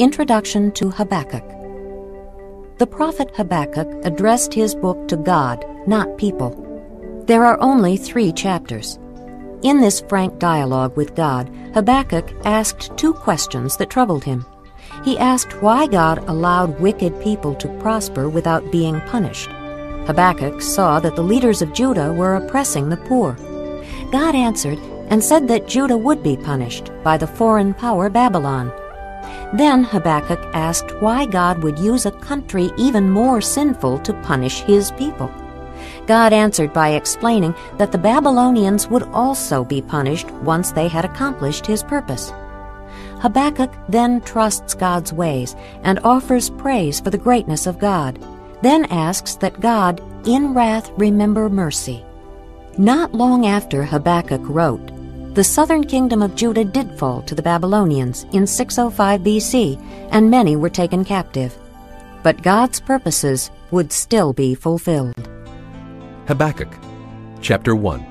Introduction to Habakkuk. The prophet Habakkuk addressed his book to God, not people. There are only 3 chapters. In this frank dialogue with God, Habakkuk asked 2 questions that troubled him. He asked why God allowed wicked people to prosper without being punished. Habakkuk saw that the leaders of Judah were oppressing the poor. God answered and said that Judah would be punished by the foreign power Babylon. Then Habakkuk asked why God would use a country even more sinful to punish his people. God answered by explaining that the Babylonians would also be punished once they had accomplished his purpose. Habakkuk then trusts God's ways and offers praise for the greatness of God, then asks that God, in wrath, remember mercy. Not long after Habakkuk wrote, the southern kingdom of Judah did fall to the Babylonians in 605 B.C., and many were taken captive. But God's purposes would still be fulfilled. Habakkuk, chapter 1.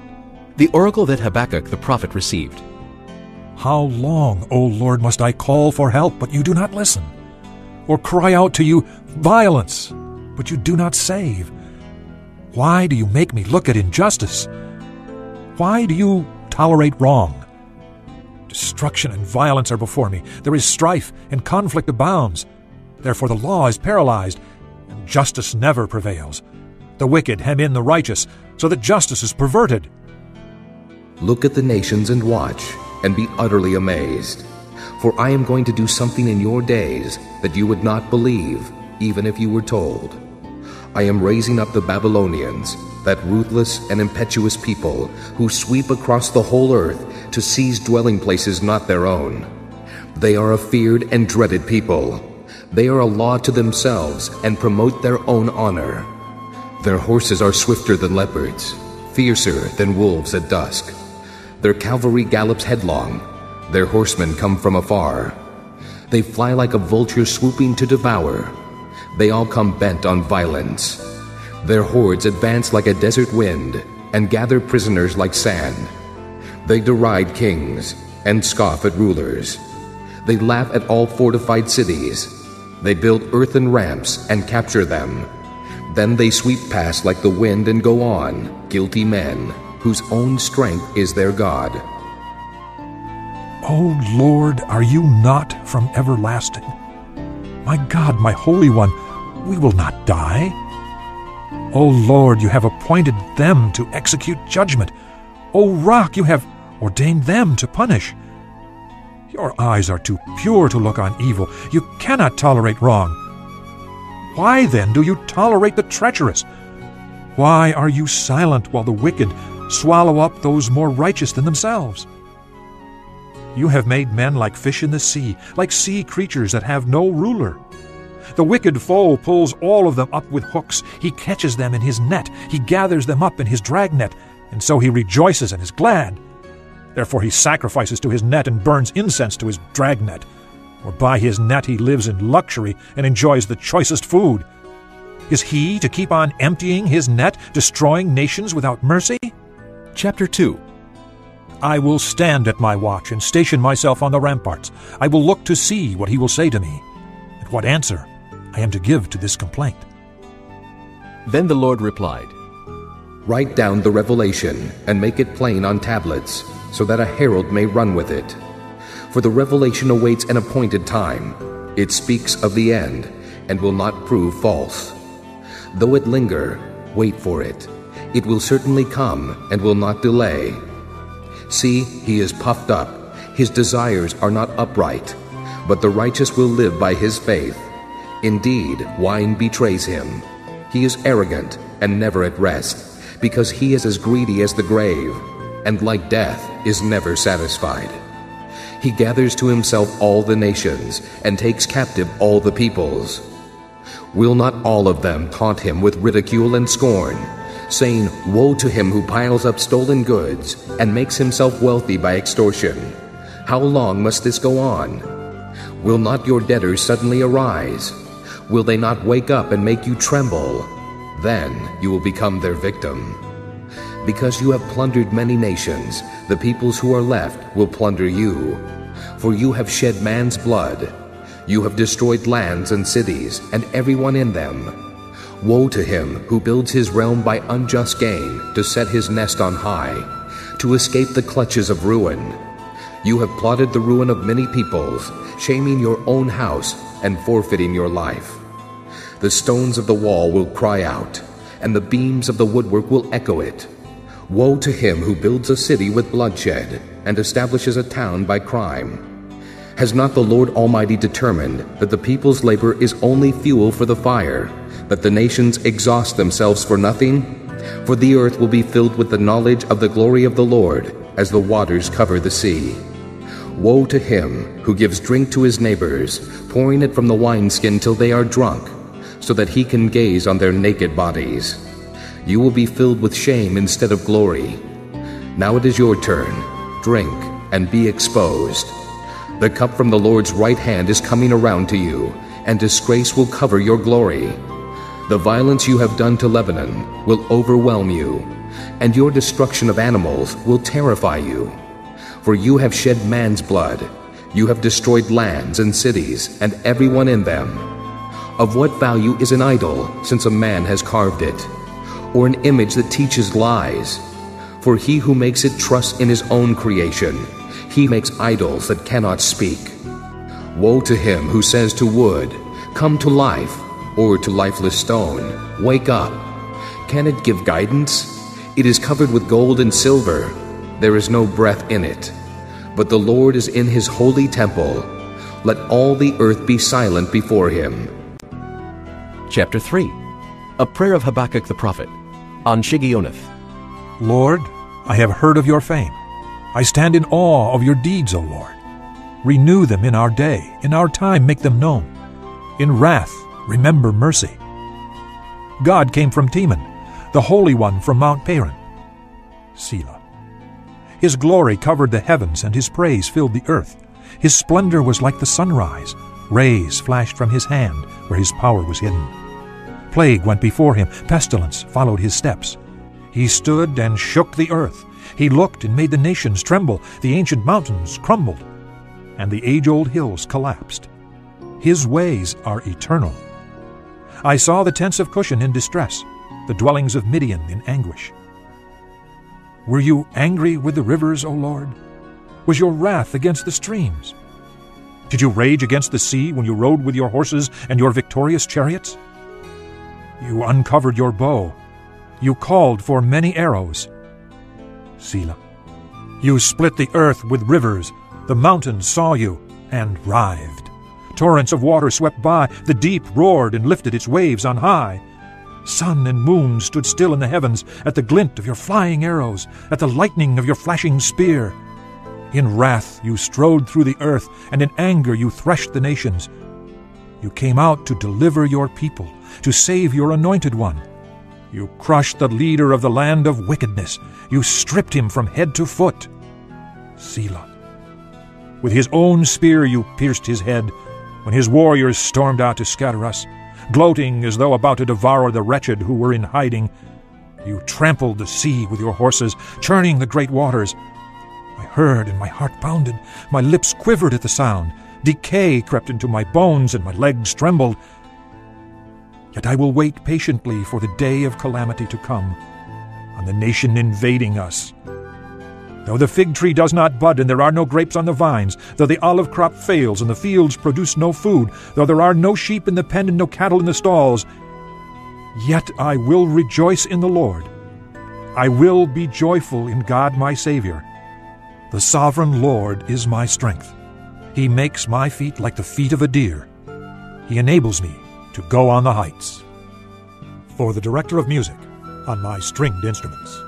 The oracle that Habakkuk the prophet received. How long, O Lord, must I call for help, but you do not listen? Or cry out to you, violence, but you do not save? Why do you make me look at injustice? Why do you tolerate wrong? Destruction and violence are before me. There is strife, and conflict abounds. Therefore the law is paralyzed, and justice never prevails. The wicked hem in the righteous, so that justice is perverted. Look at the nations and watch, and be utterly amazed. For I am going to do something in your days that you would not believe, even if you were told. I am raising up the Babylonians, that ruthless and impetuous people who sweep across the whole earth to seize dwelling places not their own. They are a feared and dreaded people. They are a law to themselves and promote their own honor. Their horses are swifter than leopards, fiercer than wolves at dusk. Their cavalry gallops headlong. Their horsemen come from afar. They fly like a vulture swooping to devour. They all come bent on violence. Their hordes advance like a desert wind and gather prisoners like sand. They deride kings and scoff at rulers. They laugh at all fortified cities. They build earthen ramps and capture them. Then they sweep past like the wind and go on, guilty men, whose own strength is their God. O Lord, are you not from everlasting? My God, my Holy One, we will not die. O Lord, you have appointed them to execute judgment. O Rock, you have ordained them to punish. Your eyes are too pure to look on evil. You cannot tolerate wrong. Why then do you tolerate the treacherous? Why are you silent while the wicked swallow up those more righteous than themselves? You have made men like fish in the sea, like sea creatures that have no ruler. The wicked foe pulls all of them up with hooks. He catches them in his net. He gathers them up in his dragnet, and so he rejoices and is glad. Therefore he sacrifices to his net and burns incense to his dragnet. For by his net he lives in luxury and enjoys the choicest food. Is he to keep on emptying his net, destroying nations without mercy? Chapter 2. I will stand at my watch and station myself on the ramparts. I will look to see what he will say to me, and what answer I am to give to this complaint. Then the Lord replied, Write down the revelation and make it plain on tablets, so that a herald may run with it. For the revelation awaits an appointed time. It speaks of the end and will not prove false. Though it linger, wait for it. It will certainly come and will not delay. See, he is puffed up. His desires are not upright, but the righteous will live by his faith. Indeed, wine betrays him. He is arrogant and never at rest, because he is as greedy as the grave, and like death is never satisfied. He gathers to himself all the nations and takes captive all the peoples. Will not all of them taunt him with ridicule and scorn, saying, Woe to him who piles up stolen goods and makes himself wealthy by extortion? How long must this go on? Will not your debtors suddenly arise? Will they not wake up and make you tremble? Then you will become their victim. Because you have plundered many nations, the peoples who are left will plunder you. For you have shed man's blood. You have destroyed lands and cities, and everyone in them. Woe to him who builds his realm by unjust gain, to set his nest on high, to escape the clutches of ruin. You have plotted the ruin of many peoples, shaming your own house and forfeiting your life. The stones of the wall will cry out, and the beams of the woodwork will echo it. Woe to him who builds a city with bloodshed, and establishes a town by crime. Has not the Lord Almighty determined that the people's labor is only fuel for the fire, that the nations exhaust themselves for nothing? For the earth will be filled with the knowledge of the glory of the Lord, as the waters cover the sea. Woe to him who gives drink to his neighbors, pouring it from the wineskin till they are drunk, so that he can gaze on their naked bodies. You will be filled with shame instead of glory. Now it is your turn. Drink and be exposed. The cup from the Lord's right hand is coming around to you, and disgrace will cover your glory. The violence you have done to Lebanon will overwhelm you, and your destruction of animals will terrify you. For you have shed man's blood. You have destroyed lands and cities, and everyone in them. Of what value is an idol, since a man has carved it, or an image that teaches lies? For he who makes it trusts in his own creation. He makes idols that cannot speak. Woe to him who says to wood, "Come to life," or to lifeless stone, "Wake up." Can it give guidance? It is covered with gold and silver. There is no breath in it. But the Lord is in his holy temple. Let all the earth be silent before him. Chapter 3. A prayer of Habakkuk the prophet, on Shigionoth. Lord, I have heard of your fame. I stand in awe of your deeds, O Lord. Renew them in our day. In our time make them known. In wrath remember mercy. God came from Teman, the Holy One from Mount Paran. Selah. His glory covered the heavens, and his praise filled the earth. His splendor was like the sunrise. Rays flashed from his hand where his power was hidden. Plague went before him. Pestilence followed his steps. He stood and shook the earth. He looked and made the nations tremble. The ancient mountains crumbled, and the age-old hills collapsed. His ways are eternal. I saw the tents of Cushan in distress, the dwellings of Midian in anguish. Were you angry with the rivers, O Lord? Was your wrath against the streams? Did you rage against the sea when you rode with your horses and your victorious chariots? You uncovered your bow. You called for many arrows. Selah. You split the earth with rivers. The mountains saw you and writhed. Torrents of water swept by. The deep roared and lifted its waves on high. Sun and moon stood still in the heavens at the glint of your flying arrows, at the lightning of your flashing spear. In wrath you strode through the earth, and in anger you threshed the nations. You came out to deliver your people, to save your anointed one. You crushed the leader of the land of wickedness. You stripped him from head to foot. Selah. With his own spear you pierced his head, when his warriors stormed out to scatter us. Gloating as though about to devour the wretched who were in hiding, you trampled the sea with your horses, churning the great waters. I heard and my heart pounded. My lips quivered at the sound. Decay crept into my bones and my legs trembled. Yet I will wait patiently for the day of calamity to come, on the nation invading us. Though the fig tree does not bud and there are no grapes on the vines, though the olive crop fails and the fields produce no food, though there are no sheep in the pen and no cattle in the stalls, yet I will rejoice in the Lord. I will be joyful in God my Savior. The sovereign Lord is my strength. He makes my feet like the feet of a deer. He enables me to go on the heights. For the director of music on my stringed instruments.